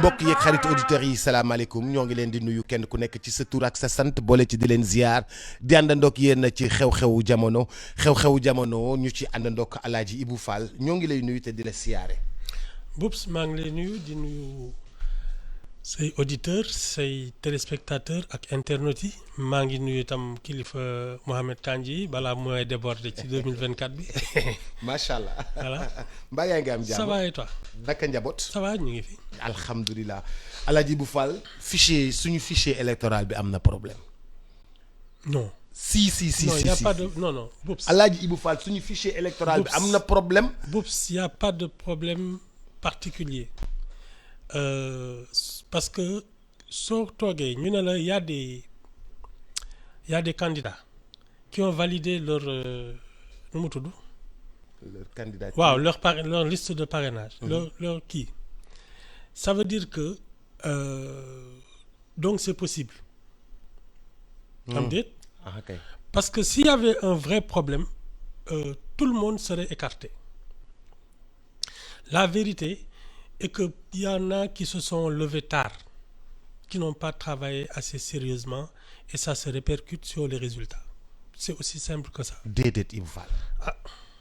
mbokk yeeg xarit auditeurs yi salaamaaleykum ñoo ngi leen di nuyu kenn ku nekk ci sa tur ak sa sant boole ci di leen ziar di àndandoog yéen ci xew-xewu jamono ñu ci àndandoog Alaaji Ibou Fall ñoo ngi lay nuyu te di la siyaare. Boubs maa ngi lay nuyu di nuyu say auditeurs say téléspectateurs ak internautes yi maa ngi nuyu itam kilifa Mohamed Kandji balaa mooy déborder ci 2024 bi. macha allah voilà. mbaa yaa ngi am jàmm. ça va et toi. naka njaboot. ça va ñu ngi fi. alhamdulilah Alaaji Ibou Fall suñu fichier électoral bi am na problème. non. si non y a pas de non Boubs. Alaaji Ibou Fall suñu fichier électoral bi am na problème. Boubs y a pas de problème particulier parce que soo toogee ñu ne la y a des candidats qui ont validé leur nu mu tudd. leur candidature waaw leur liste de parrainage. leur kii ça veut dire que donc c'est possible. am déet. okay. Parce que s'il y avait un vrai problème tout le monde serait écarté. La vérité est que il y en a qui se sont levés tard, qui n'ont pas travaillé assez sérieusement et ça se répercute sur les résultats. C'est aussi simple que ça. déedéet Ibou Fall. ah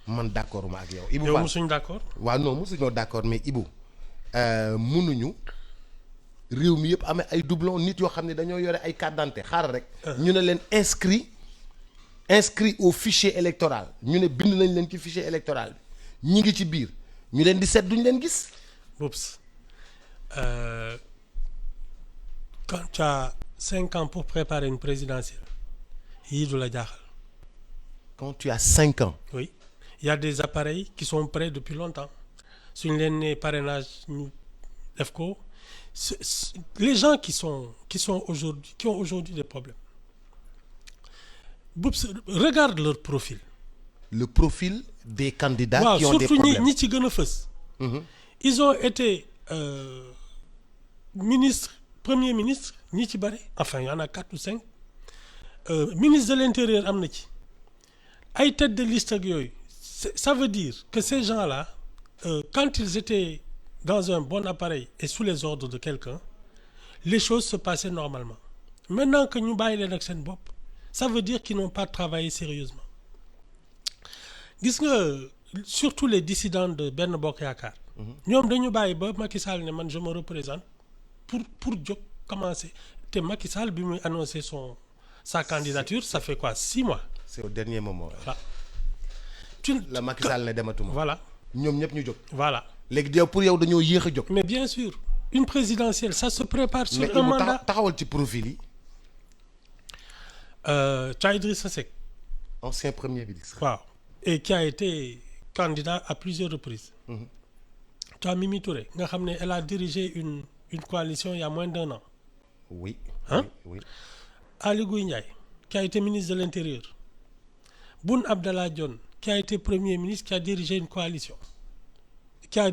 man d'accord ma ak yow. Ibou yow Fall mosuñ d'accord. waaw non mosuñoo d'accord mais Ibou mënuñu réew mi yëpp amee ay doublons nit yoo xam ne dañoo yore ay carte d'identité xaaral rek. ñu ne leen inscrit au fichier électoral ñu ne bind nañ leen ci fichier électoral bi ñi ngi ci biir ñu leen di seet duñ leen gis. Oups. Quand tu as 5 ans pour préparer une présidentielle yii du la jaaxal. Quand tu as 5 ans. Oui, il y a des appareils qui sont prêts depuis longtemps suñ leen nee parrainage ñu def ko les gens qui sont aujourd'hui qui ont aujourd'hui des problèmes. Boubs, regarde leur profil. Le profil des candidats qui ont des surtout problèmes. ñi ci gën a fës. Ils ont été ministre premier ministre ñi ci bari enfin il y en a 4 ou 5 ministre de l'intérieur am na ci ay tête de liste ak yooyu ça veut dire que ces gens-là quand ils étaient dans un bon appareil et sous les ordres de quelqu'un les choses se passaient normalement. Maintenant que ñu bàyyi leen ak seen bopp ça veut dire qu'ils n'ont pas travaillé sérieusement. Gis nga surtout les dissidents de Benno Bokk Yaakaar. ñoom dañu bàyyi ba Macky Sall ne man je me représente pour jóg commencer te Macky Sall bi muy annoncer sa candidature ça fait quoi 6 mois. C'est au dernier moment. Voilà. la Macky Sall ne dematuma. Voilà. ñoom ñëpp ñu jóg. Voilà. léegi yow pour yow dañoo yéex a jóg. Mais bien sûr une présidentielle ça se prépare sur mais un mandat. taxawal ci profil yi. Tu as Idrissa Seck. ancien premier ministre. waaw et qui a été candidat à plusieurs reprises. Tu as Mimi Touré nga xam ne elle a dirigé une coalition il y a moins d'1 an. oui. Hein? oui. Aly Ngouille Ndiaye qui a été ministre de l'Intérieur. Boun Abdallah Dionne qui a été premier ministre qui a dirigé une coalition. Qui a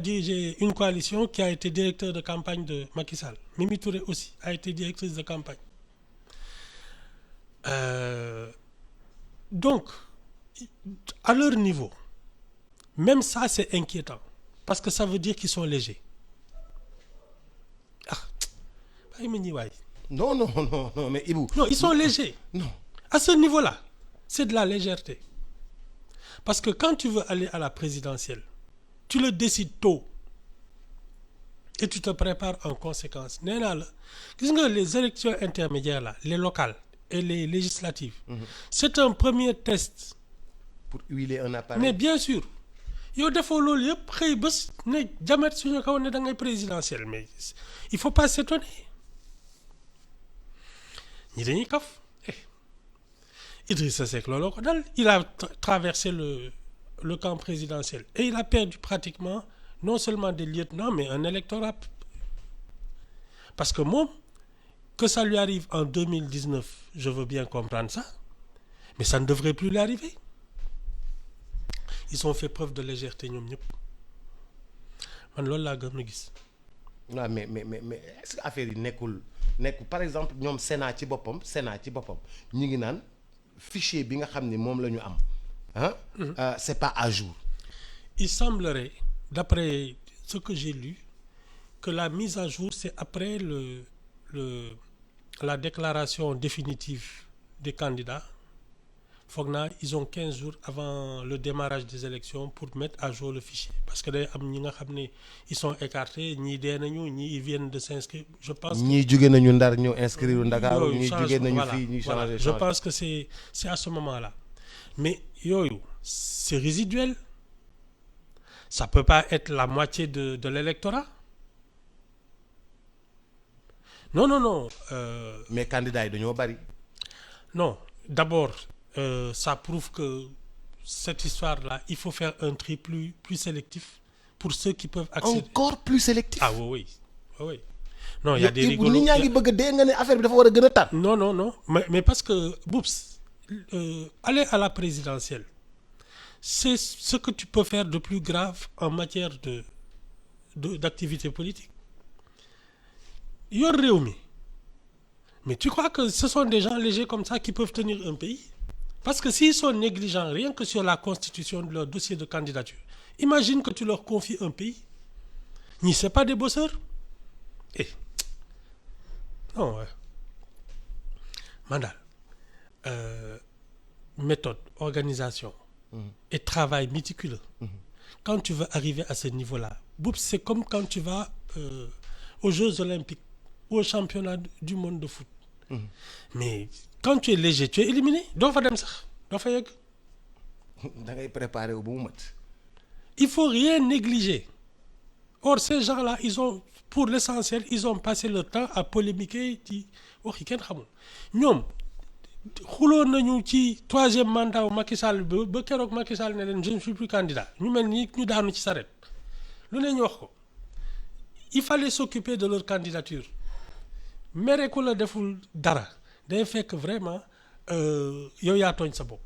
été directeur de campagne de Macky Sall. Mimi Touré aussi a été directrice de campagne. Donc à leur niveau même ça c'est inquiétant parce que ça veut dire qu'ils sont légers. ah bàyyi ma ñuy waay. non mais Ibou. Non, ils sont légers. Non. À ce niveau-là, c'est de la légèreté. Parce que quand tu veux aller à la présidentielle, tu le décides tôt et tu te prépares en conséquence. Nee naa la gis nga les élections intermédiaires là, les locales et les législatives. C'est un premier test. Pour huiler un appareil. Mais bien sûr yow defoo loolu yëpp xëy bés ne jamet suñu kaw ne da ngay présidentielle mais il faut pas s'étonner. ñi dañuy kaf Idrissa Seck looloo ko dal il a traversé le camp présidentiel et il a perdu pratiquement non seulement des lieutenants mais un électorat parce que moom que ça lui arrive en 2019 je veux bien comprendre ça mais ça ne devrait plus lui arriver. Ils ont fait preuve de légèreté ñoom ñëpp man loolu laa gëm na gis. waaw mais est-ce que affaire yi nekkul par exemple ñoom Sénat ci boppam ñi ngi naan fichier bi nga xam ne moom la ñu am c'est pas à jour. Il semblerait d'après ce que j'ai lu que la mise à jour, c'est après la déclaration définitive des candidats. Foog naa ils ont 15 jours avant le démarrage des élections pour mettre à jour le fichier parce que day am ñi nga xam ne ils sont écartés ñii dee nañu ñii ils viennent de s'inscrire. Je pense que ñii jóge nañu Ndar ñëw inscrire Ndakaaru yooyu ñii jóge nañu fii ñuy voilà. changer Je pense que c'est à ce moment-là mais yooyu c'est résiduel ça peut pas être la moitié de l'électorat non. mais candidats yi dañoo bari. Non, d'abord, ça prouve que cette histoire-là, il faut faire un tri plus sélectif pour ceux qui peuvent accéder. Encore plus sélectif. Ah oui. Non, il y a des rigolos. nit ñaa ngi bëgg a dee nga ne affaire bi dafa war a gën a tar. Non. Mais parce que, Boups, aller à la présidentielle, c'est ce que tu peux faire de plus grave en matière d'activité politique. Yor réew mi. Mais tu crois que ce sont des gens légers comme ça qui peuvent tenir un pays? Parce que s'ils sont négligents rien que sur la constitution de leur dossier de candidature, imagine que tu leur confies un pays. Ni c'est pas des bosseurs. Non, Mandal. Méthode, organisation et travail méticuleux. Quand tu veux arriver à ce niveau-là, Boups, c'est comme quand tu vas aux Jeux Olympiques ou au championnat du monde de foot. Mais quand tu es léger, tu es éliminé. Doo fa dem sax doo fa yegg. da ngay préparer wu ba mu mat. Il faut rien négliger. Or ces gens-là pour l'essentiel ils ont passé leur temps à polémiquer ci wax yi kenn xamul ñoom xuloon nañu ci troisième mandat wu Macky Sall ba keroog Macky Sall ne leen je ne suis plus candidat ñu mel ni ñu daanu ci saret lu ne ñu wax ko. Il fallait s'occuper de leur candidature. mere ku la deful dara day fekk vraiment yow yaa tooñ sa bopp.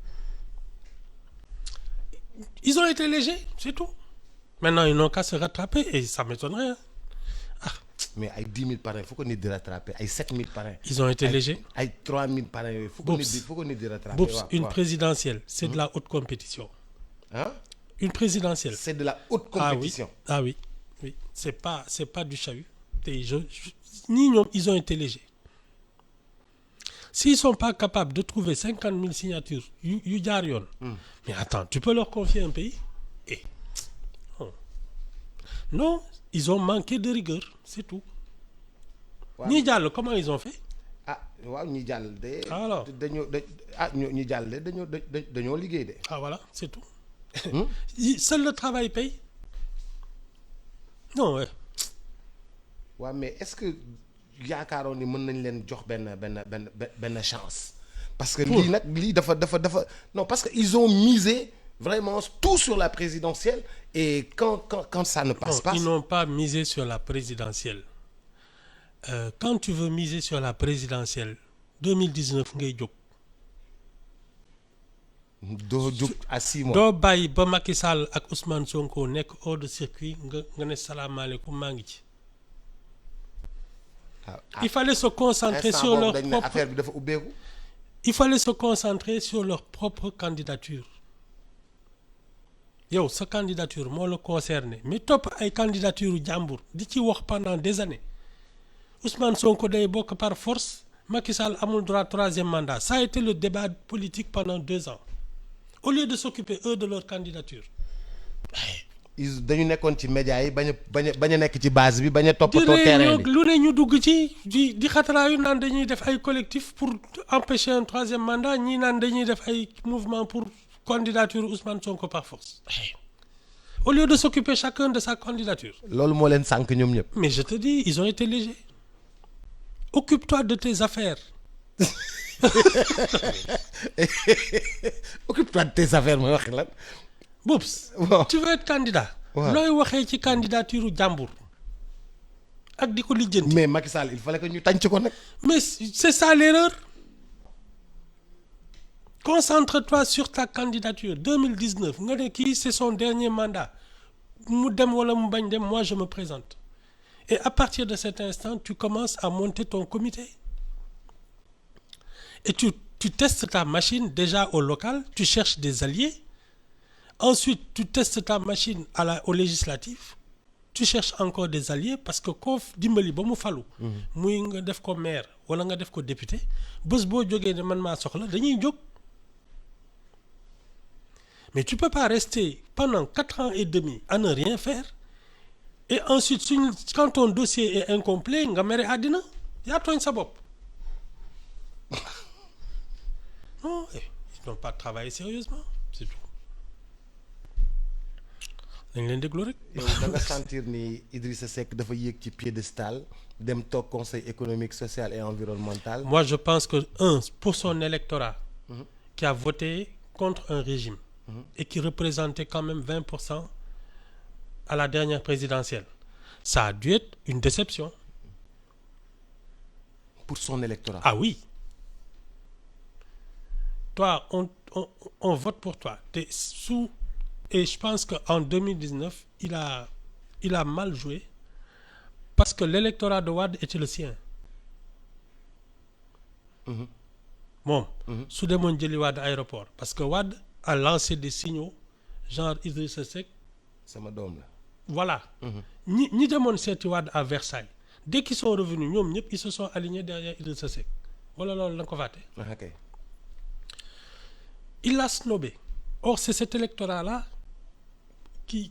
Ils ont été légers, c'est tout. Maintenant ils n'ont qu'à se rattraper et ça m'étonnerait. mais ay 10 000 parrains fu ko nit di rattraper ay 7 000 parrains. Ils ont été légers. ay 3 000 parrains yooyu fu ko nit di rattraper. Boups, une présidentielle c'est de la haute compétition. Hein? Une présidentielle. C'est de la haute compétition. Ah oui. C'est pas du chahut. Ni ñoom ils ont été légers. S'ils sont pas capables de trouver 50 000 signatures yu jaar yoon. Mais attends, tu peux leur confier un pays? Non, ils ont manqué de rigueur, c'est tout. Ñi jàll comment ils ont fait? Waaw ñi jàll de. Alors ñi jàll de dañoo liggéey de. Voilà, c'est tout. Seul le travail paye. Non ouais. Ouais, mais est-ce que yaakaaroon ni mën nañ leen jox benn chance parce que lii dafa non parce que ils ont misé vraiment tout sur la présidentielle et quand ça ne passe pas. Ils n'ont pas misé sur la présidentielle. Quand tu veux miser sur la présidentielle 2019 ngay jóg. doo jóg à 6 mois. doo bàyyi ba Macky Sall ak Ousmane Sonko nekk hors de circuit nga ne salaamaaleykum maa ngi ci. Il fallait se concentrer sur leur propre affaire bi dafa ubbeeku. Il fallait se concentrer sur leur propre candidature. Yow sa candidature moo la concerné mais topp ay candidature jàmbur di ci wax pendant des années Ousmane Sonko day bokk par force Macky Sall amul droit troisième mandat ça a été le débat politique pendant 2 ans au lieu de s'occuper eux de leur candidature. dañu nekkoon ci médias yi bañ a nekk ci base bi bañ a toppatoo terrain bi lu ne ñu dugg ci di xataraayu naan dañuy def ay collectif pour empêcher un troisième mandat ñii naan dañuy def ay mouvement pour candidature Ousmane Sonko par force. Au lieu de s'occuper chacun de sa candidature. loolu moo leen sànk ñoom ñëpp. Mais je te dis ils ont été légers. Occupe-toi de tes affaires. Occupe-toi de tes affaires mooy wax lan. Boups, tu veux être candidat. looy waxee ci candidature jàmbur ak di ko lijjanti. Mais Macky Sall il fallait que ñu tànc ko nag. Mais c'est ça l'erreur. Concentre-toi sur ta candidature 2019 nga ne kii c'est son dernier mandat mu dem wala mu bañ dem moi je me présente et à partir de cet instant tu commences à monter ton comité et tu testes ta machine déjà au local tu cherches des alliés ensuite tu testes ta machine aux législatives tu cherches encore des alliés parce que koo dimbali ba mu falu. muy nga def ko maire wala nga def ko député bés boo jógee ne man maa soxla dañuy jóg. Mais tu peux pas rester pendant 4 ans et demi à ne rien faire et ensuite quand ton dossier est incomplet nga mere àddina yaa tooñ sa bopp. Non, ils n'ont pas travaillé sérieusement, c'est tout. dañ leen déglu rek. yow da nga sentir ni Idrissa Seck dafa yéeg ci piédestal dem toog conseil économique social et environnemental. Moi, je pense que pour son électorat qui a voté contre un régime et qui représentait quand même 20% à la dernière présidentielle, ça a dû être une déception. Pour son électorat. Ah oui. Toi, on vote pour toi. T'es sous. Et je pense qu'en 2019, il a mal joué parce que l'électorat de Wade était le sien. Bon, sous des mondiaux Wade aéroport. Parce que Wade a lancé des signaux, genre Idrissa Seck. sama doom la. Voilà. Ñi demoon seeti Wade à Versailles. Dès qu'ils sont revenus, ñoom ñëpp ils se sont alignés derrière Idrissa Seck. Voilà loolu la nga ko fàtte. Ok. Il l'a snobé. Or, c'est cet électorat-là qui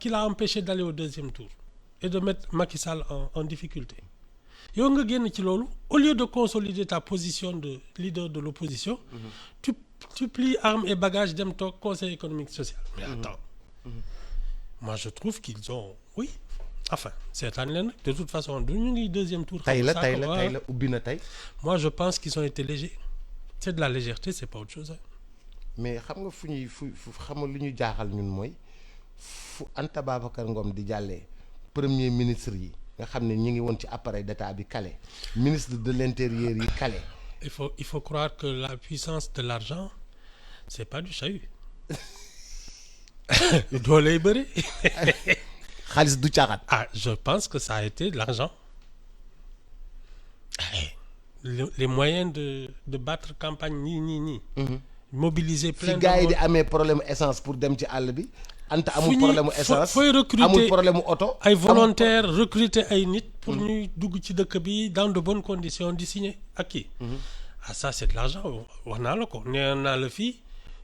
l'a empêché d'aller au deuxième tour et de mettre Macky Sall en difficulté. Yow nga génn ci loolu, au lieu de consolider ta position de leader de l'opposition, tu plies armes et bagages dem toog conseil économique social. Mais attends. Moi, je trouve qu'ils ont... Oui. Enfin, seetaan leen de toute façon du ñu ngi deuxième tour. tey la ubbi na tey. Moi, je pense qu'ils ont été légers. C'est de la légèreté, c'est pas autre chose. Mais xam nga fu xamul lu ñu jaaxal ñun mooy fu Anta Babacar Ngom di jàllee premier ministre yi nga xam ne ñi ngi woon ci appareil d'état bi calé ministre de l'intérieur yi calé. Il faut croire que la puissance de l'argent c'est pas du chahut. dooley bëri. xaalis du caaxaan. Ah, je pense que ça a été de l'argent. Les moyens de battre campagne nii. Mobiliser plein de fi gars yi di amee problème essence pour dem ci àll bi. Anta amul problème essence fooy recruter amul problème oto. ay volontaires recruter ay nit. pour ñuy dugg ci dëkk bi dans de bonnes conditions di signer ak kii. Ah, ça c'est de l'argent wax naa la ko nee naa la fii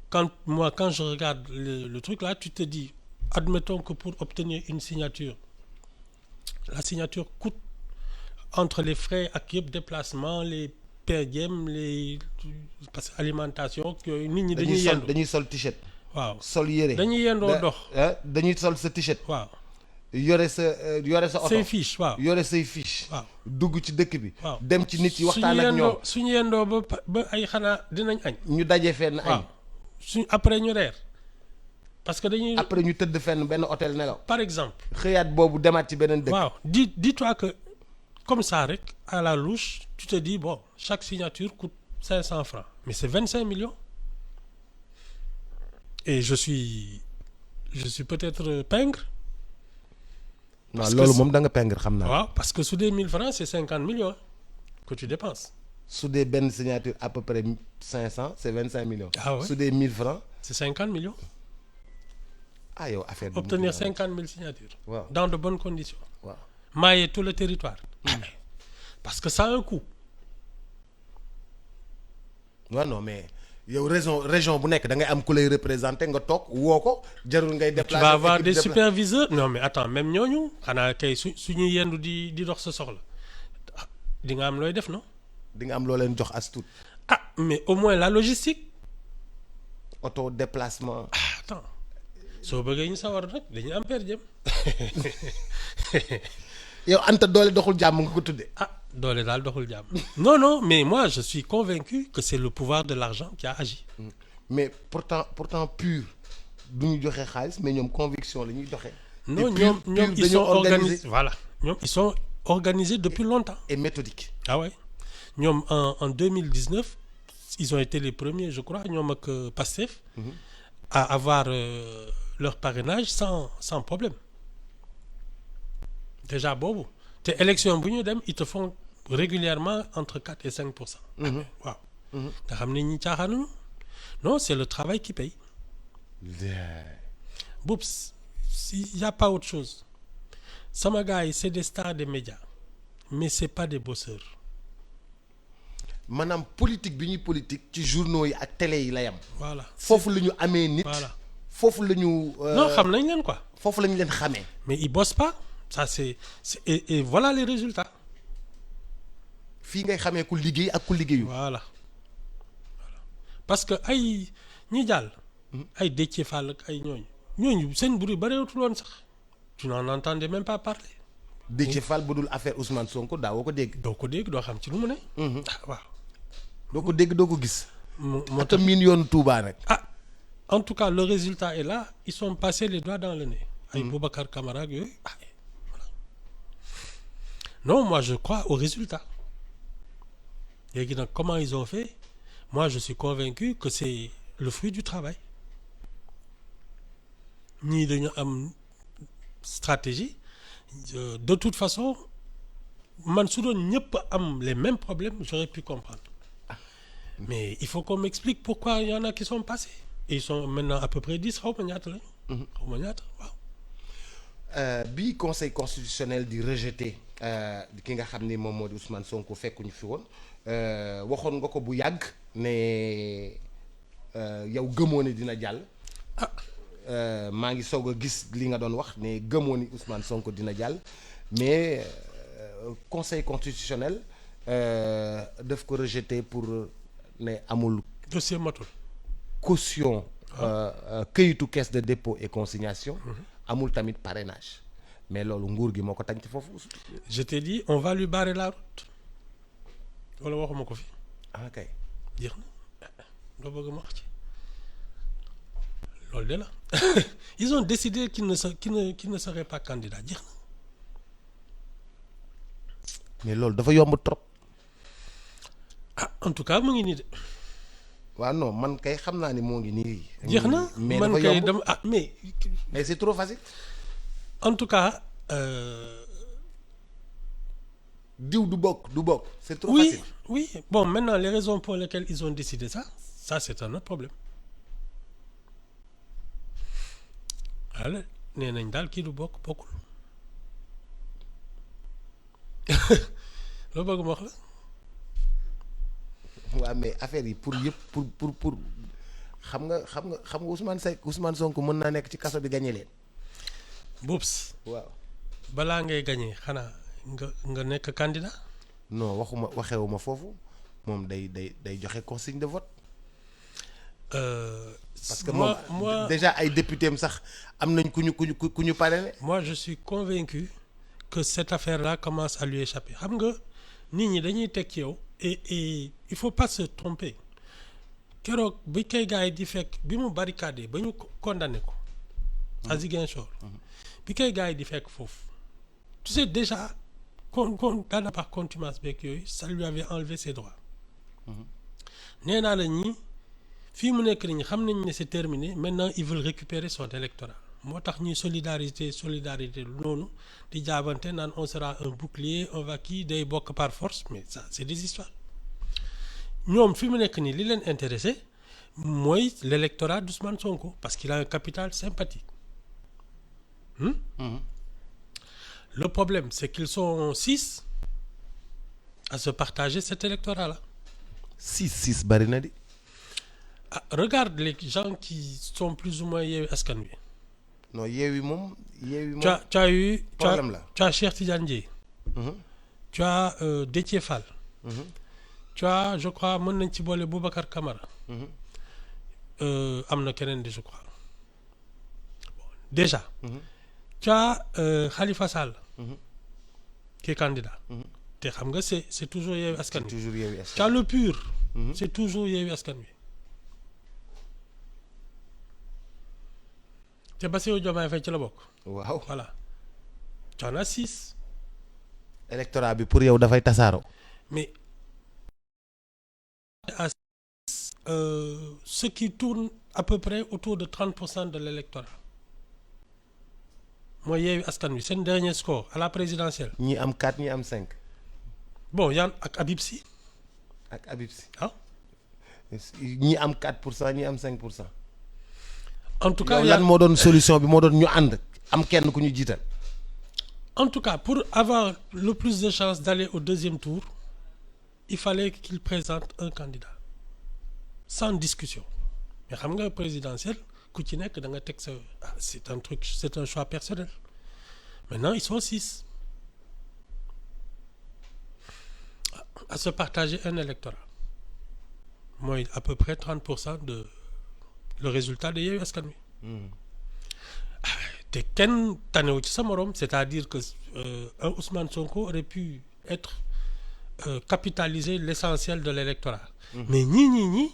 quand je regarde le truc là tu te dis admettons que pour obtenir une signature la signature coûte entre les frais ak yëpp déplacement les per diem les parce que alimentation yooyu nit ñi dañuy sol t-shirt. waaw sol yére dañuy yendoo dox. dañuy sol sa t-shirt. waaw yore sa oto say fiche waaw yore say fiche. waaw dugg ci dëkk bi. waaw dem ci nit yi waxtaan ak ñoom suñu yendoo ba ay xanaa dinañ añ. ñu daje fenn añ. waaw après ñu reer. parce que dañuy après ñu tëdd fenn benn hôtel nelaw. par exemple. xëyaat boobu demaat ci beneen dëkk. waaw dis-toi que comme ça rek à la louche tu te dis bon chaque signature coûte 500 francs mais c'est 25 millions. Et je suis peut-être pingre. non loolu moom da nga pingre xam naa. waaw parce que su dee 1000 francs c'est 50 millions que tu dépenses. su dee benn signature à peu près 500 c'est 25 millions. Ah ouais. su dee 1000 francs c'est 50 millions. ah yow affaire bi obtenir 50 000 signatures. waaw dans de bonnes conditions. waaw mailler tout le territoire. parce que ça a un coût. waaw non mais yow région bu nekk da ngay am ku lay représenter nga toog woo ko jarul ngay déplacer. tu vas avoir des superviseurs. non mais attends même ñooñu xanaa kay suñuy yendu di dox sa soxla di nga am looy def non. di nga am loo leen jox as tuut. ah mais au moins la logistique. auto déplacement. ah attends soo bëggee ñu sawar nag dañuy am per diem. yow Anta doole doxul jàmm nga ko tuddee. ah doole daal doxul jàmm. non mais moi je suis convaincu que c'est le pouvoir de l'argent qui a agi. mais pourtant pur du ñu joxe xaalis mais ñoom conviction la ñuy joxe. non ñoom ils sont organisés voilà ñoom ils sont organisés depuis longtemps. et méthodiques. ah ouais ñoom en 2019 ils ont été les premiers je crois ñoom ak Pastef. à avoir leur parrainage sans problème. déjà boobu te élection bu ñu dem ils te font régulièrement entre 4 et 5%. waaw. nga xam ne ñi caaxaanuñu non c'est le travail qui paye. Boops il y a pas autre chose. sama gars yi c'est des stars des médias mais c'est pas des bosseurs. maanaam politique bi ñuy politique ci journaux yi ak télé yi la yam. voilà foofu la ñu amee nit. voilà foofu la ñu. non xam nañ leen quoi. foofu la ñu leen xamee. mais ils bossent pas ça et voilà les résultats. fii ngay xamee ku liggéey ak ku liggéeyu. voilà parce que ay ñi jàll. ay Déthié Fall ak ay ñooñu seen bruit bareewatul woon sax. tu n'en entendais même pas parler. Déthié Fall bu dul affaire Ousmane Sonko daawoo ko dégg. doo ko dégg doo xam ci lu mu ne. waaw. doo ko dégg doo ko gis. moo ata tax miin yoonu Touba nag. en tout cas le résultat est là ils sont passés les doigts dans le nez. ay Boubacar Camara ak yooyu voilà. Non moi je crois au résultat. léegi nag comment ils ont fait moi je suis convaincu que c'est le fruit du travail. ñii dañu am stratégie de toute façon man su doon ñëpp am les mêmes problèmes j'aurais pu comprendre mais il faut qu'on m'explique pourquoi il y en a qui sont passés et ils sont maintenant à peu près 10 xaw ma ñaata lañu. xaw ma ñaata waaw. bi conseil constitutionnel di rejeté ki nga xam ni moom moo di Ousmane Sonko fekkuñu fi woon waxoon nga ko bu yàgg ne yow gëmoo ne dina jàll. maa ngi soog a gis li nga doon wax ne gëmoo ni Ousmane Sonko dina jàll mais conseil constitutionnel daf ko rejeté pour ne amul. dossier matul. caution. këyitu caisse de dépôt et consignation. amul tamit parrainage mais loolu nguur gi moo ko tànc foofu. je t'ai dit on va lui barrer la route wala waxuma ko fi. kay. jeex na loo bëgg ma wax ci loolu de la ils ont décidé qu'il ne serait pas candidat jeex na. mais loolu dafa yomb trop. en tout cas mu ngi nii de. waaw non man kay xam naa ni moo ngi nii. jeex na mais man dafa kay yomb dem mais c'est trop facile. en tout cas. diw du bokk c'est trop oui, facile. oui bon maintenant les raisons pour lesquelles ils ont décidé ça c'est un autre problème. voilà nee nañ daal kii du bokkul loo bëgg ma wax la. waaw mais affaire yi pour yëpp pour xam nga Ousmane Sonko mën naa nekk ci kaso bi gagné leen. Boubs. waaw. balaa ngay gagné xanaa nga nekk candidat. non waxewuma foofu moom day joxe consigne de vote. parce que moi déjà ay député am sax am nañ ku ñu parrainé. moi je suis convaincu que cette affaire-là commence à lui échapper xam nga nit ñi dañuy teg ci yow et il faut pas se tromper keroog bi kay gars yi di fekk bi mu barricadé ba ñu condamné ko. à Ziguinchor. bi kay gars yi di fekk foofu. tu sais déjà kon daana par contumace beeg yooyu ça lui avait enlevé ses droits. nee naa la ñii fii mu nekk nii xam nañ ne c'est terminé maintenant ils veulent récupérer son électorat moo tax ñuy solidarité noonu di jaabante naan on sera un bouclier on va kii day bokk par force mais ça c'est des histoires ñoom fi mu nekk nii li leen intéressé mooy l'électorat d'Ousmane Sonko parce qu'il a un capital sympathique. Le problème c'est qu'ils sont 6 à se partager cet électorat-là. 6 bari na di. Regarde les gens qui sont plus ou moins Yewwi Askan Wi. non Yewwi moom. tu as eu problème la. tu as Cheikh Tidiane Dièye. tu as Déthié Fall. tu as je crois mën nañ ci boole Boubacar Camara. am na keneen di je crois. déjà. tu as Khalifa Sall. qui est candidat. te xam nga c'est toujours Yewwi Askan Wi. c'est toujours Yewwi Askan Wi. tu as le PUR. c'est toujours Yewwi Askan Wi. te Bassirou Diomaye Faye ci la bokk. waaw voilà. tu en as 6. électorat bi pour yow dafay tasaaroo. mais à ce qui tourne à peu près autour de 30% de l'électorat mooy Yewwi Askan Wi seen dernier score à la présidentielle. ñi am 4 ñi am 5. bon yaan ak Habib Sy. ak Habib Sy. ñi am 4% ñi am 5%. en tout cas lan moo doon solution bi moo doon ñu ànd am kenn ku ñu jiital. En tout cas, pour avoir le plus de chances d'aller au deuxième tour, il fallait qu'il présente un candidat sans discussion. Mais xam nga présidentiel ku ci nekk da nga teg sa c'est un truc, c'est un choix personnel. Maintenant, ils sont 6 à se partager un électorat. Mooy à peu près 30% de le résultat de Yewwi Askan Wi. te kenn tanewu ci sa morom, c'est-à-dire que un Ousmane Sonko aurait pu être capitaliser l'essentiel de l'électorat. Mais ñii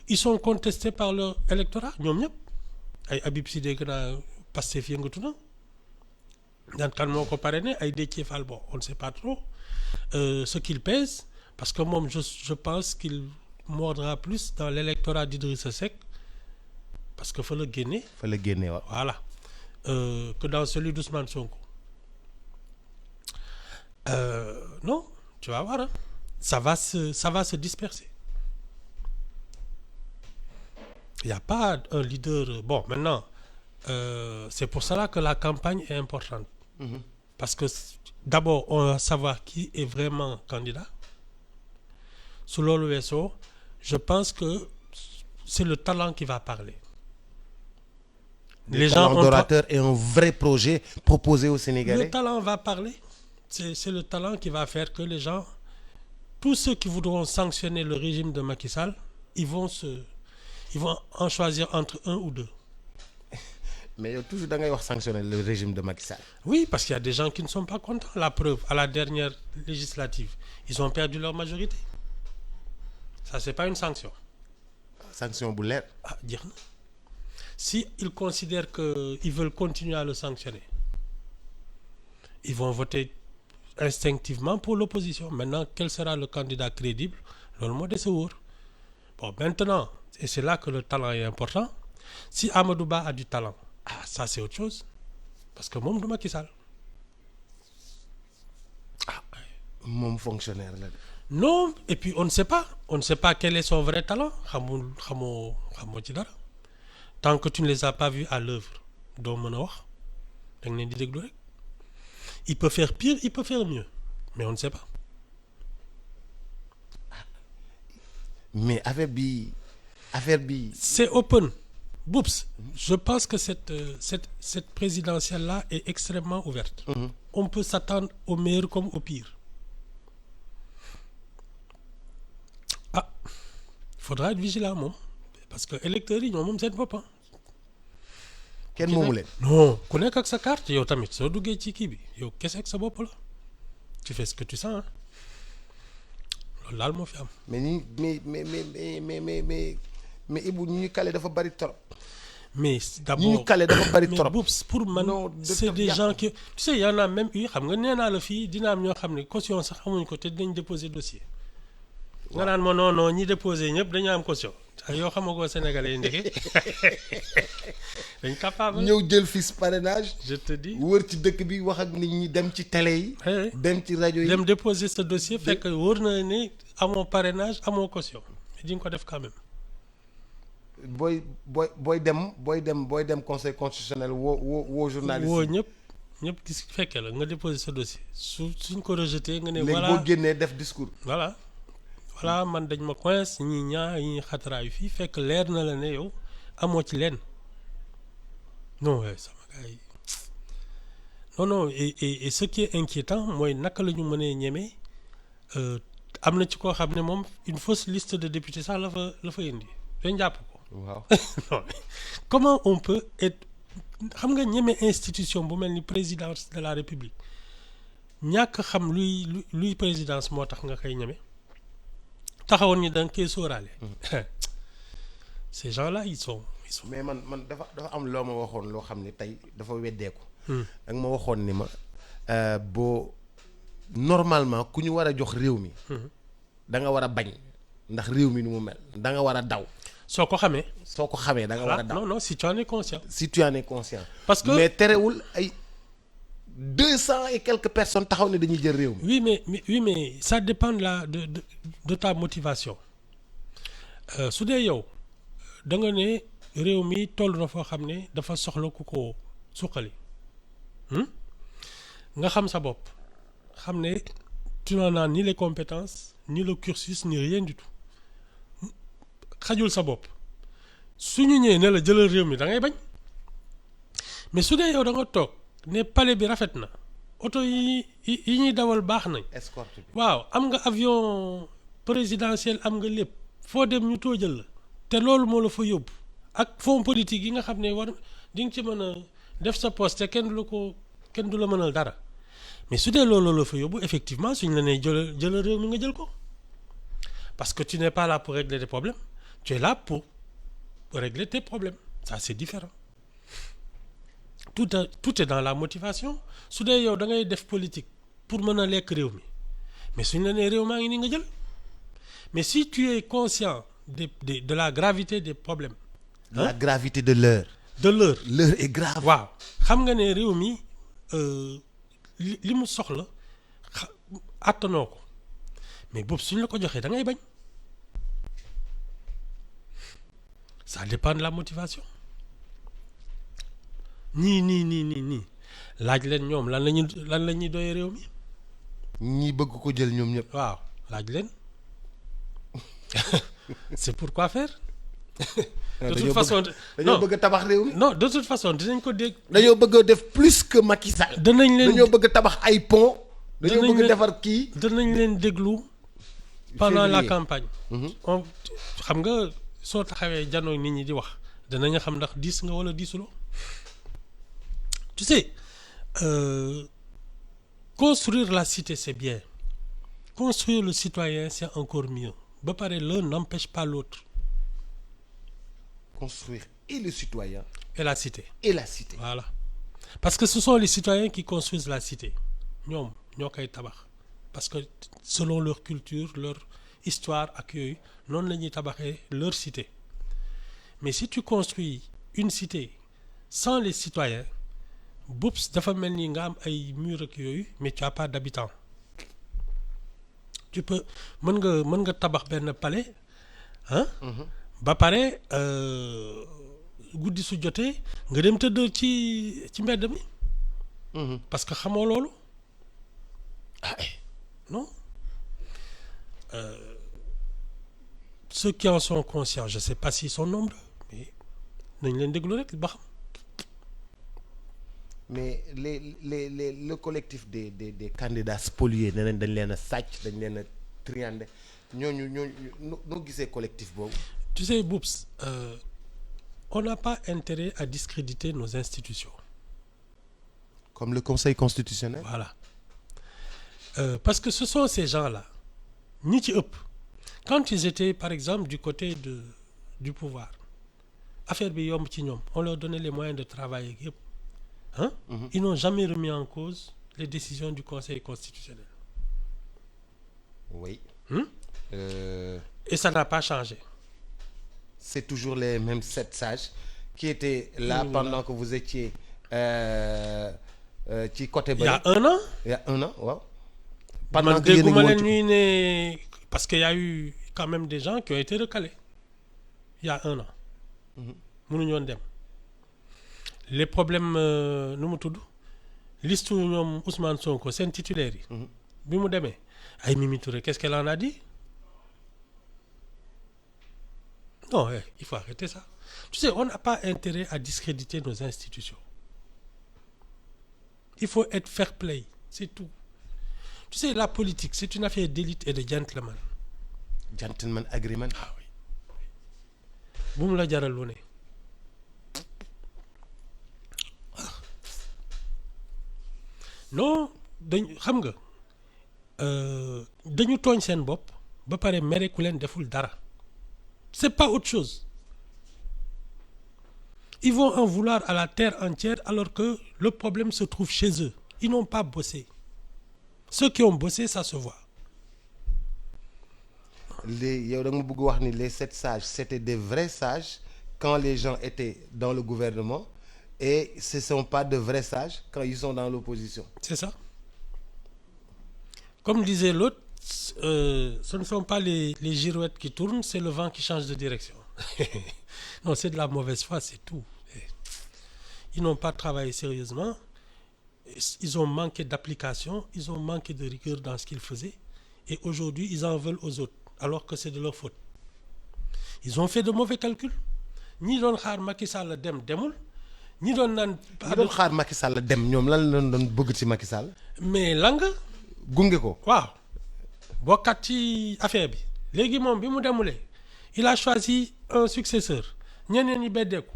ils sont contestés par leur électorat ñoom ñëpp ay Habib Sy dégg naa Pastef yëngatu na daan kan moo ko parrainé ay Déthié Fall bon on ne sait pas trop ce qu'il pèse parce que moom je pense qu'il mordra plus dans l'électorat d'Idrissa Seck parce que fa la génne waaw voilà que dans celui d'Ousmane Sonko non tu vas voir hein. Ça va se disperser. Il n'y a pas un leader bon maintenant c'est pour cela que la campagne est importante. Parce que d'abord on va savoir qui est vraiment candidat su loolu weesoo je pense que c'est le talent qui va parler. Les gens d'orateur et un vrai projet proposé aux Sénégalais. Le talent va parler. C'est le talent qui va faire que les gens, tous ceux qui voudront sanctionner le régime de Macky Sall, ils vont en choisir entre un ou deux. Mais yow toujours da ngay wax sanctionner le régime de Macky Sall. Oui, parce qu'il y a des gens qui ne sont pas contents. La preuve, à la dernière législative, ils ont perdu leur majorité. Ça, c'est pas une sanction. Sanction bu leer. Ah, jeex na. Si ils considèrent qu'ils veulent continuer à le sanctionner, ils vont voter instinctivement pour l'opposition. Maintenant, quel sera le candidat crédible? Loolu moo dese wóor. Bon, maintenant, et c'est là que le talent est important. Si Amadou Ba a du talent, ça c'est autre chose. Parce que moom du Macky Sall. Moom fonctionnaire la. Non, et puis on ne sait pas quel est son vrai talent. xamoo ci dara. Tant que tu ne les as pas vus à l'œuvre doo mën a wax da nga leen di déglu rek. Il peut faire pire, il peut faire mieux, mais on ne sait pas. Mais affaire bi. C'est open. Boups, je pense que cette présidentielle-là est extrêmement ouverte. On peut s'attendre au meilleur comme au pire. Ah, il faudra être vigilant moom parce que électeurs yi ñoom moom seen bopp kenn moomu leen. non ku nekk ak sa carte yow tamit soo duggee ci kii bi yow kese ak sa bopp la tu fais ce que tu sens hein. Loolu daal moo fi am. mais Ibou ñu kale dafa bari trop. Mais d'abord ñu kale dafa bari trop. mais Boups pour man c'est des gens qui tu sais y en a même eu xam nga nee naa la fii dina am ñoo xam ne caution sax amuñ ko te dinañ déposer dossier. nga naan ma non ñi déposé ñëpp dañu am caution. Yoo xamagoo Sénégalais yi ndeke dañ capable. ñëw jël fiche parrainage. Je te dis wër ci dëkk bi wax ak nit ñi dem ci télé yi. dem ci rajo yi dem déposer ce dossier fekk wóor na ne amoo parrainage amoo caution mais di nga ko def quand même. booy dem conseil constitutionnel woo journaliste. woo ñëpp gis fekkee la nga déposer ce dossier suñ ko rejeté nga ne. voilà léegi boo génnee def discours. voilà man dañ ma coince ñi xataraayu fii fekk leer na la ne yow amoo ci leen non sama gars yi non et ce qui est inquiétant mooy naka la ñu mënee ñeme am na ci koo xam ne moom une fausse liste de députés sax la fa indi dañ jàpp ko. waaw non comment on peut être xam nga ñeme institution bu mel ni présidence de la République ñàkk xam luy présidence moo tax nga koy ñeme. taxawoon ni da nga koy sóoraale. Ces gens-là ils sont. mais man dafa am loo ma waxoon loo xam ne tey dafa weddeeku. da nga ma waxoon ni ma boo normalement ku ñu war a jox réew mi. da nga war a bañ ndax réew mi ni mu mel da nga war a daw. soo ko xamee da nga war a daw. non si tu en es conscient. parce que mais terewul ay 200 et quelques personnes taxaw ne dañuy jël réew mi. oui mais ça dépend de ta motivation su dee yow da nga ne réew mi toll na foo xam ne dafa soxla ku ko suqali nga xam sa bopp xam ne tu n'en as ni les compétences ni le cursus ni rien du tout xajul sa bopp su ñu ñëwee ne la jëlal réew mi da ngay bañ mais su dee yow da nga toog ne palais bi rafet na oto yi ñuy dawal baax nañ. escorte bi waaw am nga avion présidentiel am nga lépp foo dem ñu toojal la te loolu moo la fa yóbbu ak fonds politique yi nga xam ne war di nga ci mën a def sa poste te kenn du la mënal dara mais su dee loolu la fa yóbbu effectivement suñ la nee jëlal réew mi nga jël ko parce que tu n'es pas là pour régler des problèmes tu es là pour régler tes problèmes ça c'est différent tout est dans la motivation su dee yow da ngay def politique pour mën a lekk réew mi mais suñ la nee réew maa ngi nii nga jël mais si tu es conscient de la gravité des problèmes. la gravité de l'heure. l'heure est grave. waaw xam nga ne réew mi li mu soxla àttanoo ko mais boobu suñ la ko joxee da ngay bañ ça dépend de la motivation nii laaj leen ñoom lan la ñuy doyee réew mi. ñii bëgg ko jël ñoom ñëpp. waaw laaj leen c'est pourquoi faire. de toute façon dañoo bëgg a tabax réew mi. non de toute façon dinañ ko dégg. dañoo bëgg a def plus que Macky Sall. dañoo bëgg a tabax ay pont. dañoo bëgg a defar kii. danañ leen déglu. pendant la campagne. xam nga soo taxawee janoo nit ñi di wax danañ xam ndax diis nga wala diisuloo. tu sais construire la cité c'est bien construire le citoyen c'est encore mieux ba pare l'un n'empêche pas l'autre. Construire et le citoyen. Et la cité. Voilà. Parce que ce sont les citoyens qui construisent la cité. ñoom ñoo koy tabax parce que selon leur culture leur histoire ak yooyu noonu la ñuy tabaxee leur cité mais si tu construis une cité sans les citoyens boops dafa mel ni nga am ay murs ak yooyu mais tu as pas d'habitants. tu peux mën nga tabax benn palais ah. ba pare guddi su jotee nga dem tëdd ci mbedd mi. parce que xamoo loolu non ceux qui en sont conscients je sais pas s'ils sont nombreux mais nañ leen déglu rek ba xam. mais le collectif des candidats spoliés ne dañ leen a sàcc dañ leen a triandé ñooñu noo gisee collectif boobu. Tu sais, Boups, on n'a pas intérêt à discréditer nos institutions. Comme le Conseil constitutionnel. Voilà. Parce que ce sont ces gens-là, ñi ci ëpp, quand ils étaient, par exemple, du côté du pouvoir, affaire bi yomb ci ñoom, on leur donnait les moyens de travailler yëpp. Hein? Ils n'ont jamais remis en cause les décisions du Conseil constitutionnel. Oui. Et ça n'a pas changé. C'est toujours les mêmes 7 sages qui étaient là pendant que vous étiez ci côté ba. Il y a un an waaw. pendant que yéen a ngi woon ñuy ne parce que y a eu quand même des gens qui ont été recalés il y a un an. mënuñu woon dem les problèmes nu mu tudd liste ñoom Ousmane Sonko seen titulaire yi. bi mu demee ay Mimi Touré qu'est-ce qu'elle en a dit. Non, il faut arrêter ça. Tu sais, on n'a pas intérêt à discréditer nos institutions. Il faut être fair play, c'est tout. Tu sais, la politique, c'est une affaire d'élite et de gentleman. Gentleman agreement. Ah oui. bu mu la jaral lu ne. Non, xam nga dañu tooñ seen bopp ba pare mere ku leen deful dara. C'est pas autre chose. Ils vont en vouloir à la terre entière alors que le problème se trouve chez eux. Ils n'ont pas bossé. Ceux qui ont bossé, ça se voit. yow da nga bëgg wax ni les 7 sages c'était des vrais sages quand les gens étaient dans le gouvernement et ce sont pas de vrais sages quand ils sont dans l'opposition. C'est ça. Comme disait l'autre, ce ne sont pas les girouettes qui tournent, c'est le vent qui change de direction. Non, c'est de la mauvaise foi, c'est tout. Ils n'ont pas travaillé sérieusement. ils ont manqué d'application, ils ont manqué de rigueur dans ce qu'ils faisaient, et aujourd'hui ils en veulent aux autres alors que c'est de leur faute. Ils ont fait de mauvais calculs. ñi doon xaar Macky Sall demul ñi doon naan. ñi doon xaar Macky Sall dem ñoom lan lañ doon bëgg ci Macky Sall. mais la nga. gunge ko. waaw bokkat ci affaire bi léegi moom bi mu demulee il a choisi un successeur ñeneen ñi beddeeku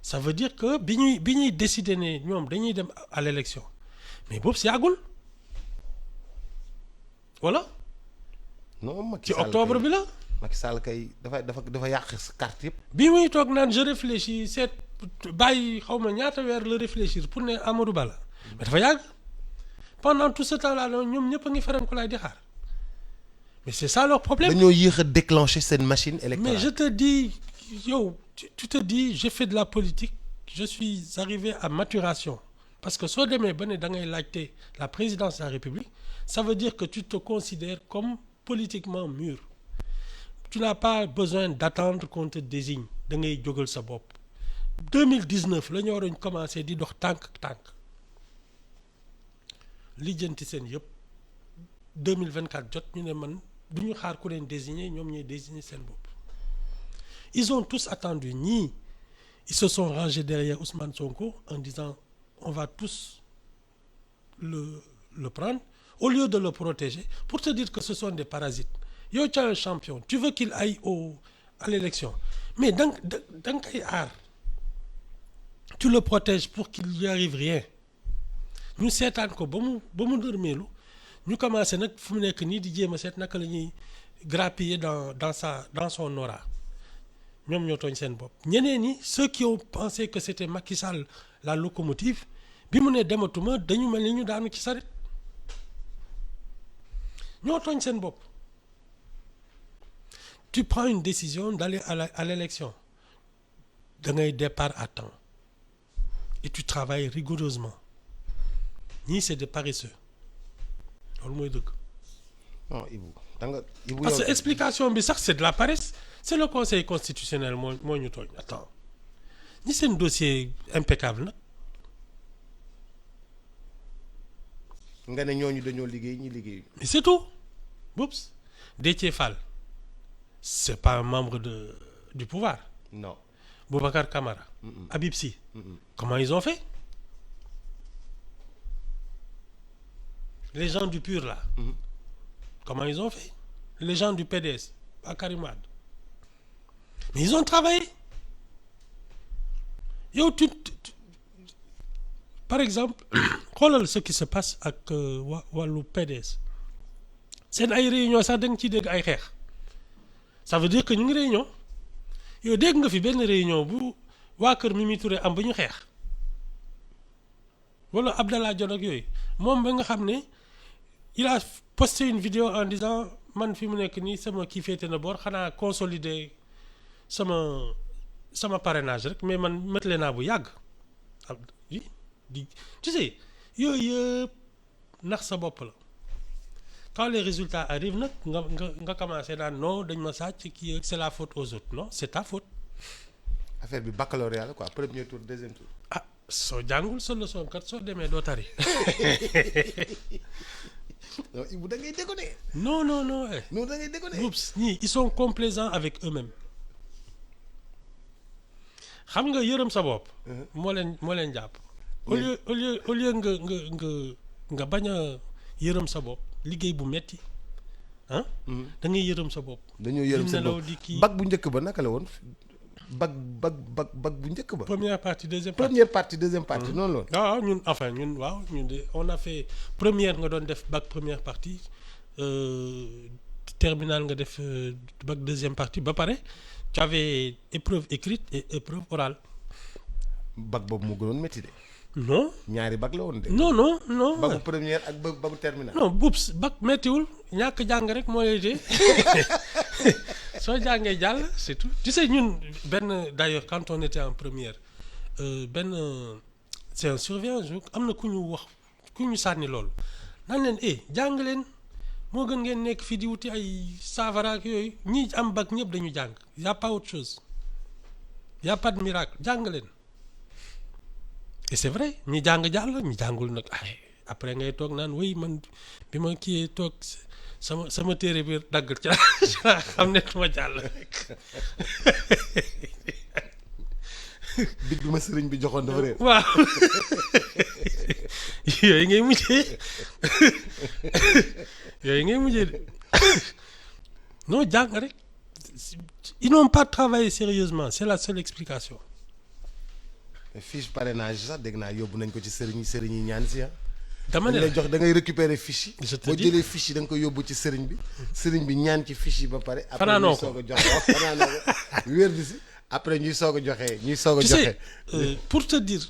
ça veut dire que bi ñuy décider ne ñoom dañuy dem à l'élection mais boobu si yàggul voilà. non Macky ci Sall octobre bi la. Macky Sall kay dafa yàq carte yëpp. bi muy toog naan je réfléchis seet bàyyi xaw ma ñaata weer la réfléchir pour ne Amadou Ba la mais dafa yàgg pendant tout ce temps là ñoom ñëpp a ngi faram ko laay di xaar mais c'est ça leur problème. dañoo yéex a déclencher seen machine électorale. mais je te dis yow tu te dis j'ai fait de la politique je suis arrivé à maturation parce que soo demee ba ne da ngay laajte la présidence de la République ça veut dire que tu te considères comme politiquement mûr. Tu n'as pas besoin d'attendre qu'on te désigne da ngay jógal sa bopp 2019 la ñu waroon commencé di dox tànk lijjanti seen yëpp 2024 jot ñu ne man du ñu xaar ku leen désigner ñoom ñooy désigner seen bopp. Ils ont tous attendu ñii ils se sont rangés derrière Ousmane Sonko en disant on va tous le prendre au lieu de le protéger pour te dire que ce sont des parasites. yow tu es un champion tu veux qu'il aille à l'élection mais da nga koy aar tu le protèges pour qu'il lui arrive rien ñu seetaan ko ba mu nërmeelu ñu commencé nag fu mu nekk nii di jéem a seet naka la ñuy grappiller dans son aura ñoom ñoo tooñ seen bopp. ñeneen ñi ceux qui ont pensé que c'était Macky Sall la locomotive bi mu ne dematuma dañu mel ni ñu daanu ci saret ñoo tooñ seen bopp. Tu prends une décision d'aller à l'élection da ngay départ à temps et tu travailles rigoureusement ñii c'est des paresseux loolu mooy dëgg. non Ibou da nga Ibou parce que explication bi sax c'est de la paresse c'est le conseil constitutionnel moo ñu tooñ. attends ñi seen dossier impeccable nag. nga ne ñooñu dañoo liggéey ñi liggéey. mais c'est tout. Oups Déthié Fall. C'est pas un membre du pouvoir. Non. Boubacar Camara. Habib Sy. Comment ils ont fait? Les gens du PUR là. Comment ils ont fait? Les gens du PDS. À Karim Wade. Mais ils ont travaillé. Yo, par exemple, xoolal ce qui se passe ak wàllu PDS. seen ay réunion sax da nga ciy dégg ay xeex. ça veut dire que ñu ngi réunion yow dégg nga fi benn réunion bu waa kër Mimi Touré am ba ñu xeex wala Abdallah Dionne ak yooyu moom ba nga xam ne il a posté une vidéo en disant man fi mu nekk nii sama kii féete na boor xanaa consolider sama parrainage rek mais man méttale naa bu yàgg tu sais yooyu yëpp nax sa bopp la. Quand les résultats arrivent nag nga commencé naan non dañ ma sàcc kii c'est la faute aux autres non c'est ta faute. affaire bi baccalauréat la quoi premier tour deuxième tour. ah soo jàngul sa leçon kat soo demee doo tari. non Ibou da ngay déconner. non. non da ngay déconner. Oups ñii ils sont complaisants avec eux-mêmes. xam nga yërëm sa bopp. moo leen jàpp. au lieu nga bañ a yërëm sa bopp. liggéey bu metti ah. da ngay yërëm sa bopp. dañoo yërëm sa bopp bac bu njëkk ba naka la woon bac bu njëkk ba. première partie deuxième partie. noonu la woon. waaw ñun de on a fait première nga doon def bac première partie terminale nga def bac deuxième partie ba pare tu avais épreuve écrite et épreuve orale. bac boobu moo gënoon métti de. non ñaari bac la woon de. non. bagu première ak bagu terminale. non buubs bac méttiwul ñàkk jàng rek moo lay dee soo jàngee jàll c'est tout. tu sais ñun benn d'ailleurs quand on était en première c'est un surveillant am na ku ñu sànni loolu naan leen jàng leen moo gën ngeen nekk fii di wuti ay saafara ak yooyu ñi am bac ñëpp dañu jàng y a pas autre chose y a pas de miracle jàng leen. et c'est vrai ñi jàng jàll ñi jàngul nag ay après ngay toog naan oui man bi ma kii toog sama téere bi dagg ci laa xam ne duma jàll rek. big bi ma sëriñ bi joxoon dafa réer. waaw yooyu ngay mujjee yooyu ngay mujjee de non jàng rek ils n'ont pas travaillé sérieusement c'est la seule explication. fiche parrainage sax dégg naa yóbbu nañ ko ci sëriñ yi ñaan si ah. dama ne lay jox da ngay récupérer fiche je yi. te boo dis jëlee fiche yi da nga koy yóbbu ci sëriñ bi ñaan ci fiche yi ba pare. fanaanoo après ko ñuy soog a joxe waaw fanaanoo ko wér di si après ñuy soog a joxe tu sais pour te dire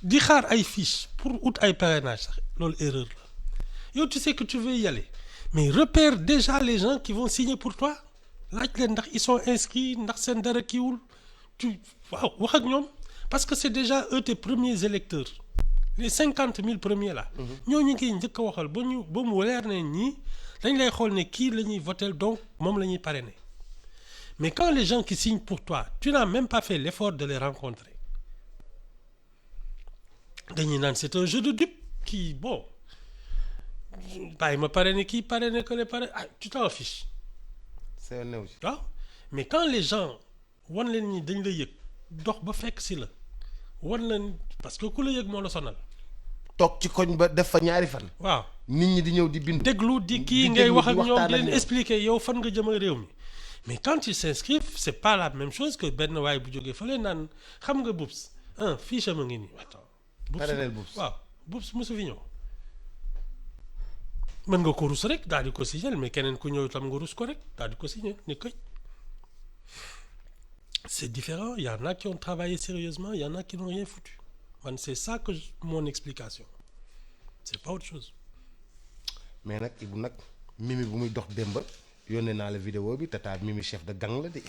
di xaar ay fiche pour ut ay parrainage sax loolu erreur la yow tu sais que tu veux y aller mais repère déjà les gens qui vont signer pour toi laaj leen ndax ils sont inscrits ndax seen dara kiiwul waaw wax ak ñoom parce que c'est déjà eux tes premiers électeurs les 50 000 premiers là. ñooñu ngi njëkk a waxal ba mu leer ne ñii dañ lay xool ne kii la ñuy voter donc moom la ñuy parrainer mais quand les gens qui signent pour toi tu n'as même pas fait l'effort de les rencontrer dañuy naan c'est un jeu de dupes qui bon bàyyi ma parrainer kii parrainer que les parrainer tu t'en fiches. c'est un aussi. waaw mais quand les gens wan leen ñi dañ la yëg dox ba fekk si la wan leen parce que ku la yëg moo la sonal. toog ci koñ ba def fa ñaari fan. waaw nit ñi di ñëw di bind. déglu di kii ngay wax ak ñoom di leen expliquer yow fan nga jëm ak réew mi mais quand ils s'inscrivent c'est pas la même chose que benn waay bu jógee fële naan xam nga Boubs fiche am a ngi nii attends. parrainel Boubs waaw Boubs mosu fi ñëw mën nga ko rus rek daal di ko signer mais keneen ku ñëw itam nga rus ko rek daal di ko signer ne këj. C'est différent, il y en a qui ont travaillé sérieusement, il y en a qui n'ont rien foutu. Man, c'est ça que mon explication. C'est pas autre chose. mais nag Ibou nag Mimi bu muy dox démb yónnee naa la vidéo bi tata Mimi chef de gang la de.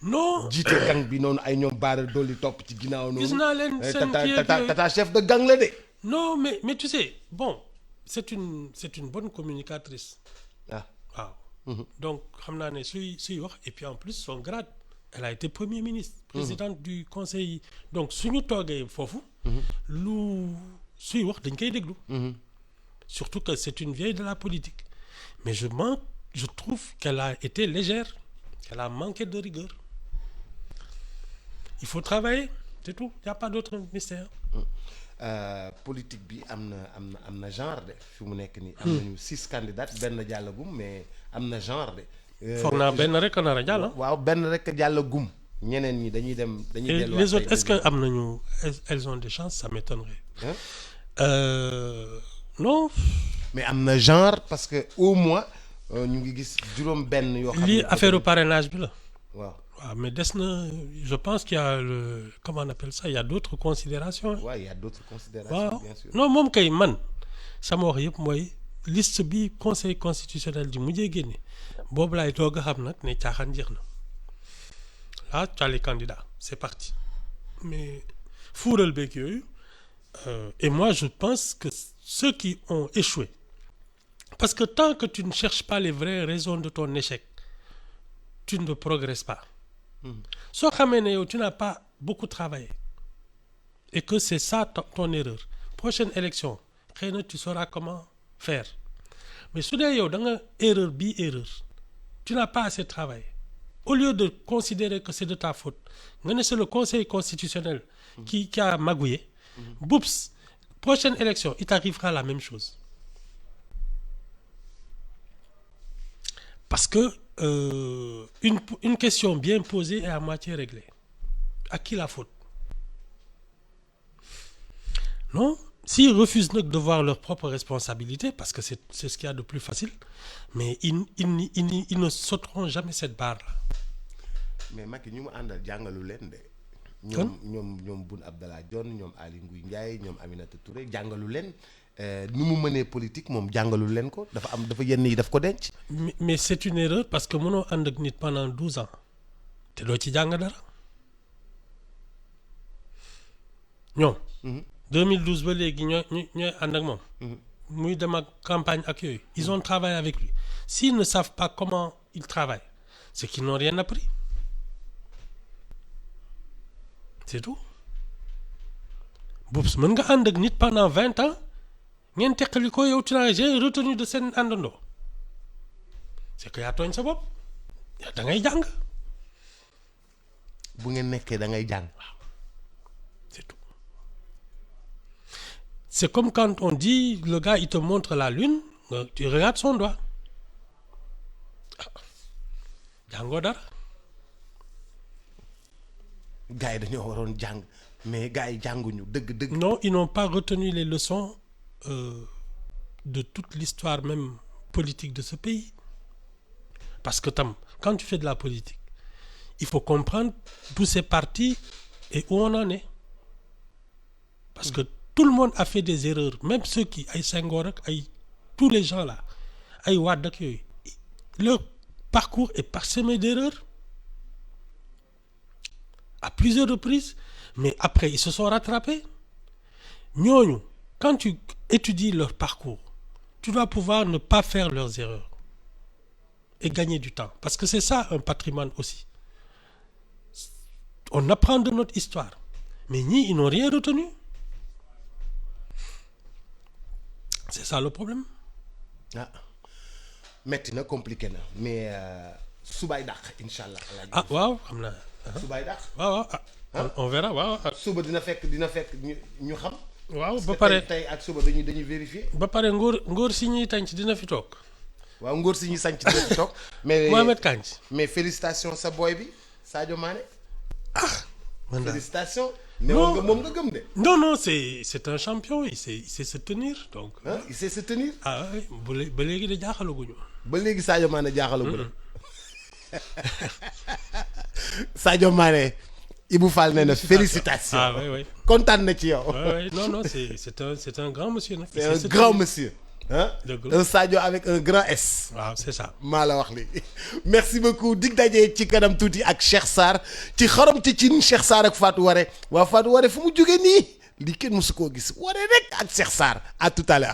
non jiite gang bi noonu ay ñoom baara dolli topp ci ginnaaw noonu. gis naa leen seen kii tata chef de gang la de. non mais tu sais bon c'est une bonne communicatrice. ah waaw. donc xam naa ne suy wax et puis en plus son grade. Elle a été Premier ministre, présidente du conseil. Donc suñu toogee foofu. lu suy wax dañ koy déglu. Surtout que c'est une vieille de la politique. Mais je trouve qu'elle a été légère, qu'elle a manqué de rigueur. Il faut travailler, c'est tout. Il n'y a pas d'autre mystère. Politique bi am na genre de fi mu nekk nii. am nañu 6 candidats benn jàllagum mais am na genre de. foog naa benn rek a nar a jàll. waaw benn rek jàllagum ñeneen ñi dañuy dem. dañuy delluwaat les autres est-ce que am nañu elles ont des chances ça m'étonnerait. Non. mais am na genre parce que au moins ñu ngi gis juróom benn yoo xam ne lii affaire parrainage bi la. waaw mais des na je pense qu'il y a comment on appelle ça il y a d'autres considérations. waaw il y a d'autres considérations bien sûr. non moom kay man sama wax yëpp mooy liste bi conseil constitutionnel di mujjee génne boobu laay toog a xam nag ne caaxaan jeex na là tu as les candidats c'est parti mais fuural beeg yooyu et moi je pense que ceux qui ont échoué parce que tant que tu ne cherches pas les vraies raisons de ton échec tu ne progresses pas. soo xamee ne yow tu n'as pas beaucoup travaillé et que c'est ça ton erreur prochaine élection xëy na tu sauras comment faire mais su dee yow da nga erreur tu n'as pas assez travaillé au lieu de considérer que c'est de ta faute nga ne c'est le conseil constitutionnel qui a magouillé. Boups, prochaine élection il t'arrivera la même chose parce que une question bien posée est à moitié réglée. À qui la faute? Non? S'ils refusent nag de voir leurs propres responsabilités, parce que c'est ce qu'il y a de plus facile, mais ils ne sauteront jamais cette barre-là. mais Macky ñu mu àndal jàngalu leen de. ñoom Boun Abdallah Dionne ñoom Aly Ngouille Ndiaye ñoom Aminata Touré jàngalu leen nu mu mënee politique moom jàngalu leen ko dafa yenn yi daf ko denc. mais c'est une erreur parce que mënoo ànd ak nit pendant 12 ans te doo ci jàng dara ñoom. 2012 ba léegi ñooy ànd ak moom. muy dem ak campagne ak yooyu. ils ont travaillé avec lui s'ils ne savent pas comment ils travaillent c'est qu'ils n'ont rien appris c'est tout Boubs mën nga ànd ak nit pendant 20 ans ngeen teqali ko yow tu n'as rien retenu de seen àndandoo c'est que yaa tooñ sa bopp da ngay jàng bu ngeen nekkee da ngay jàng. c'est tout. C'est comme quand on dit le gars il te montre la lune tu regardes son doigt jàngoo dara. gars yi dañoo waroon jàng mais gars yi jànguñu dëgg. Non, ils n'ont pas retenu les leçons de toute l'histoire même politique de ce pays. Parce que quand tu fais de la politique, il faut comprendre d'où c'est parti et où on en est. Parce que tout le monde a fait des erreurs, même ceux qui ay Senghor ak ay tous les gens là ay Wade ak yooyu leur parcours est parsemé d'erreurs à plusieurs reprises, mais après ils se sont rattrapés. Ñooñu, quand tu étudies leur parcours, tu dois pouvoir ne pas faire leurs erreurs et gagner du temps. Parce que c'est ça un patrimoine aussi. On apprend de notre histoire. Mais ñii, ils n'ont rien retenu. C'est ça le problème. Ah metti na compliqué na mais subaay dàq incha allah. Ah waaw xam naa. subaay dàq. waaw on verra waaw. suba dina fekk ñu xam. waaw ba pare tey ak suba dañuy vérifier. ba pare ngóor si ñuy tànc dina fi toog. waaw ngóor si ñuy sànc dina fi toog. mais Mohamed Kandji. mais félicitations sa boy bi Sadio Mané. man daal félicitations. non moom nga gëm de. non c'est un champion il sait se tenir donc. il sait se tenir. ah oui ba léegi de jaaxalaguñu. ba léegi Sadio Mané jaaxalaguñu. Sadio Mané. Ibou Fall nee na félicitations. Ah oui. kontaan na ci yow. Oui. Non, c'est un grand monsieur. C'est un grand monsieur. Hein? Un Sadio avec un grand S. waaw c'est ça. maa la wax li merci beaucoup dig daje ci kanam tuuti ak Cheikh Sarr ci xorom ci cin Cheikh Sarr ak Fatou Waré waa Fatou Waré fu mu jógee nii lii kenn mësu koo gis Waré rek ak Cheikh Sarr à tout à l'heure